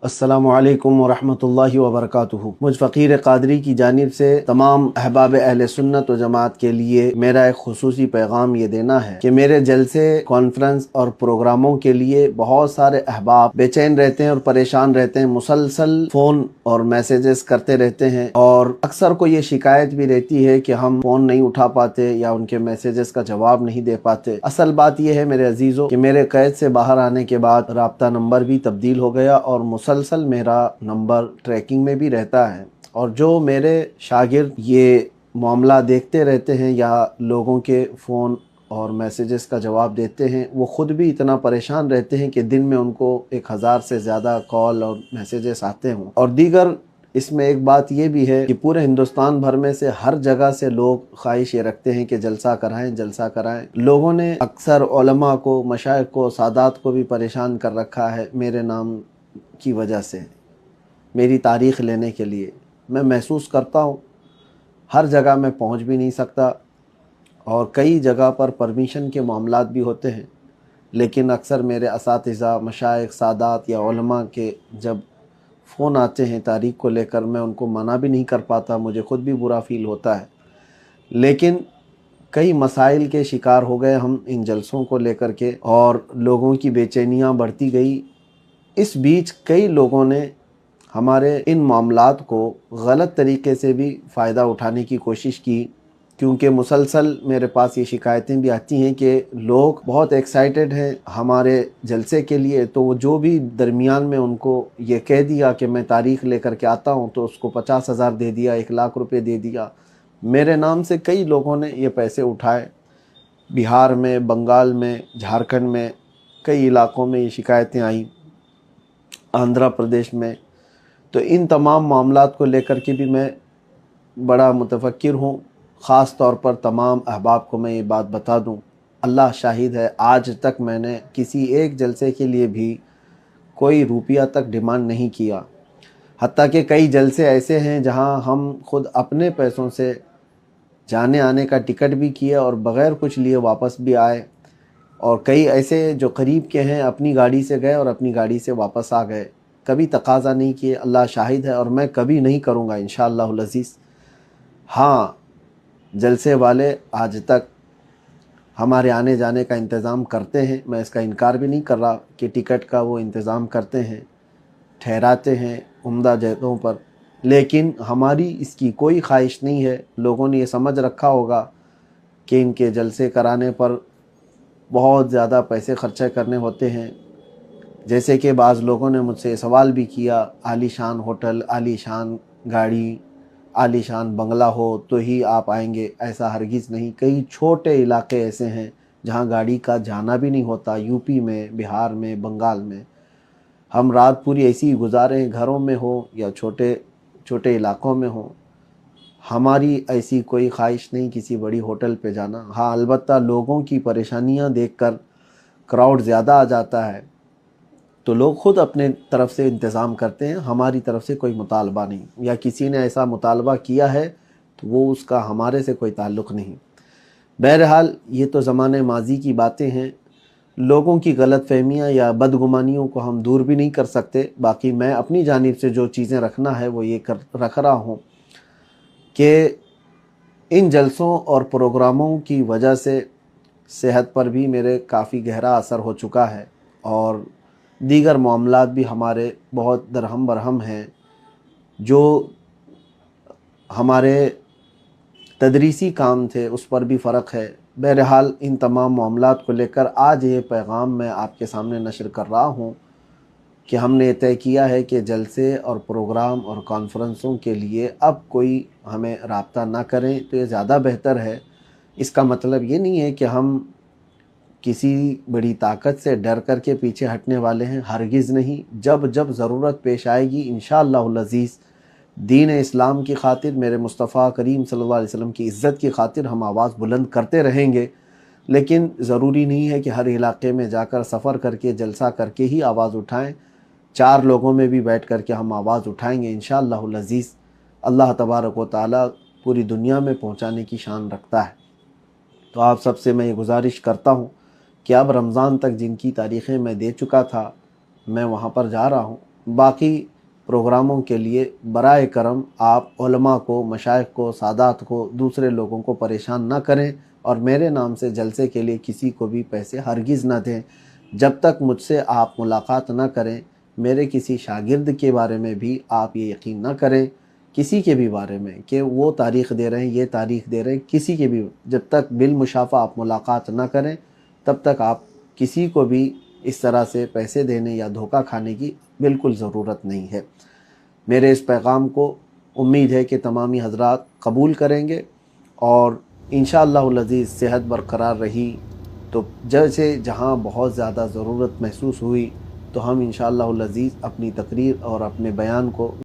अस्सलामु अलैकुम वरहमतुल्लाहि वबरकातुहू। मुझ फ़कीर क़ादरी की जानिब से तमाम अहबाब अहले सुन्नत व जमात के लिए मेरा एक खुसूसी पैगाम ये देना है कि मेरे जलसे, कॉन्फ्रेंस और प्रोग्रामों के लिए बहुत सारे अहबाब बेचैन रहते हैं और परेशान रहते हैं। मुसलसल फ़ोन और मैसेजेस करते रहते हैं और अक्सर को ये शिकायत भी रहती है कि हम फ़ोन नहीं उठा पाते या उनके मैसेजेस का जवाब नहीं दे पाते। असल बात यह है मेरे अजीज़ों कि मेरे कैद से बाहर आने के बाद राब्ता नंबर भी तब्दील हो गया और मुसलसल मेरा नंबर ट्रैकिंग में भी रहता है। और जो मेरे शागिर्द ये मामला देखते रहते हैं या लोगों के फ़ोन और मैसेजेस का जवाब देते हैं, वो ख़ुद भी इतना परेशान रहते हैं कि दिन में उनको 1000 से ज़्यादा कॉल और मैसेजेस आते हों। और दीगर इसमें एक बात ये भी है कि पूरे हिंदुस्तान भर में से हर जगह से लोग ख्वाहिश ये रखते हैं कि जलसा कराएं, जलसा कराएं। लोगों ने अक्सर उलमा को, मशाइख को, सादात को भी परेशान कर रखा है मेरे नाम की वजह से, मेरी तारीख़ लेने के लिए। मैं महसूस करता हूँ हर जगह मैं पहुँच भी नहीं सकता और कई जगह पर परमिशन के मामलात भी होते हैं, लेकिन अक्सर मेरे असातिज़ा, मशाइख, सादात या उलमा के जब फ़ोन आते हैं तारीख़ को लेकर, मैं उनको मना भी नहीं कर पाता, मुझे ख़ुद भी बुरा फ़ील होता है। लेकिन कई मसाइल के शिकार हो गए हम इन जलसों को लेकर के और लोगों की बेचैनियाँ बढ़ती गई। इस बीच कई लोगों ने हमारे इन मामलात को गलत तरीके से भी फ़ायदा उठाने की कोशिश की, क्योंकि मुसलसल मेरे पास ये शिकायतें भी आती हैं कि लोग बहुत एक्साइटेड हैं हमारे जलसे के लिए, तो वो जो भी दरमियान में उनको ये कह दिया कि मैं तारीख़ लेकर के आता हूँ, तो उसको 50,000 दे दिया, 1,00,000 रुपये दे दिया। मेरे नाम से कई लोगों ने ये पैसे उठाए। बिहार में, बंगाल में, झारखंड में, कई इलाक़ों में ये शिकायतें आई, आंध्र प्रदेश में। तो इन तमाम मामलात को लेकर के भी मैं बड़ा मुतफक्किर हूँ। ख़ास तौर पर तमाम अहबाब को मैं ये बात बता दूँ, अल्लाह शाहिद है, आज तक मैंने किसी एक जलसे के लिए भी कोई रुपया तक डिमांड नहीं किया। हत्ता कि कई जलसे ऐसे हैं जहाँ हम खुद अपने पैसों से जाने आने का टिकट भी किया और बग़ैर कुछ लिए वापस भी आए। और कई ऐसे जो करीब के हैं अपनी गाड़ी से गए और अपनी गाड़ी से वापस आ गए, कभी तकाज़ा नहीं किए। अल्लाह शाहिद है और मैं कभी नहीं करूँगा इंशाअल्लाहुल अज़ीज़। हाँ, जलसे वाले आज तक हमारे आने जाने का इंतज़ाम करते हैं, मैं इसका इनकार भी नहीं कर रहा कि टिकट का वो इंतज़ाम करते हैं, ठहराते हैं उम्दा जगहों पर, लेकिन हमारी इसकी कोई ख्वाहिश नहीं है। लोगों ने ये समझ रखा होगा कि इनके जलसे कराने पर बहुत ज़्यादा पैसे खर्चा करने होते हैं। जैसे कि बाज़ लोगों ने मुझसे सवाल भी किया, आलीशान होटल, आलीशान गाड़ी, आलीशान बंगला हो तो ही आप आएंगे, ऐसा हरगिज़ नहीं। कई छोटे इलाके ऐसे हैं जहां गाड़ी का जाना भी नहीं होता, यूपी में, बिहार में, बंगाल में। हम रात पूरी ऐसी ही गुजारें, घरों में हो या छोटे छोटे इलाक़ों में हो। हमारी ऐसी कोई ख्वाहिश नहीं किसी बड़ी होटल पे जाना। हाँ, अलबत्ता लोगों की परेशानियां देखकर क्राउड ज़्यादा आ जाता है तो लोग ख़ुद अपने तरफ से इंतज़ाम करते हैं, हमारी तरफ से कोई मुतालबा नहीं, या किसी ने ऐसा मुतालबा किया है तो वो उसका हमारे से कोई ताल्लुक़ नहीं। बहरहाल ये तो ज़माने माजी की बातें हैं, लोगों की गलतफ़हमियाँ या बदगुमानियों को हम दूर भी नहीं कर सकते। बाकी मैं अपनी जानिब से जो चीज़ें रखना है वो ये रख रहा हूँ कि इन जलसों और प्रोग्रामों की वजह से सेहत पर भी मेरे काफ़ी गहरा असर हो चुका है और दीगर मामलात भी हमारे बहुत दरहम बरहम हैं। जो हमारे तदरीसी काम थे उस पर भी फ़र्क है। बहरहाल इन तमाम मामलात को लेकर आज ये पैगाम मैं आपके सामने नशर कर रहा हूँ कि हमने तय किया है कि जलसे और प्रोग्राम और कॉन्फ्रेंसों के लिए अब कोई हमें राब्ता ना करें तो ये ज़्यादा बेहतर है। इसका मतलब ये नहीं है कि हम किसी बड़ी ताकत से डर कर के पीछे हटने वाले हैं, हरगिज़ नहीं। जब जब ज़रूरत पेश आएगी इंशाअल्लाहुल अज़ीज़, दीन इस्लाम की खातिर, मेरे मुस्तफ़ा करीम सल्लल्लाहु अलैहि वसल्लम की इज़्ज़त की खातिर हम आवाज़ बुलंद करते रहेंगे। लेकिन ज़रूरी नहीं है कि हर इलाके में जाकर सफ़र करके, जलसा करके ही आवाज़ उठाएं। 4 लोगों में भी बैठ कर के हम आवाज़ उठाएंगे इंशाअल्लाहुल अज़ीज़। अल्लाह तबारक व तआला पूरी दुनिया में पहुँचाने की शान रखता है। तो आप सबसे मैं ये गुजारिश करता हूँ कि अब रमज़ान तक जिनकी तारीख़ें मैं दे चुका था, मैं वहाँ पर जा रहा हूँ। बाकी प्रोग्रामों के लिए बराए करम आप उलमा को, मशाइख को, सादात को, दूसरे लोगों को परेशान ना करें और मेरे नाम से जलसे के लिए किसी को भी पैसे हरगिज़ ना दें। जब तक मुझसे आप मुलाकात ना करें, मेरे किसी शागिर्द के बारे में भी आप ये यकीन ना करें, किसी के भी बारे में कि वो तारीख़ दे रहे हैं, ये तारीख़ दे रहे हैं, किसी के भी, जब तक बिलमुशाफ़ा आप मुलाकात ना करें तब तक आप किसी को भी इस तरह से पैसे देने या धोखा खाने की बिल्कुल ज़रूरत नहीं है। मेरे इस पैगाम को उम्मीद है कि तमामी हज़रात कबूल करेंगे और इंशाअल्लाहुल अज़ीज़ सेहत बरकरार रही तो जैसे जहाँ बहुत ज़्यादा ज़रूरत महसूस हुई तो हम इंशाअल्लाहुल अज़ीज़ अपनी तकरीर और अपने बयान को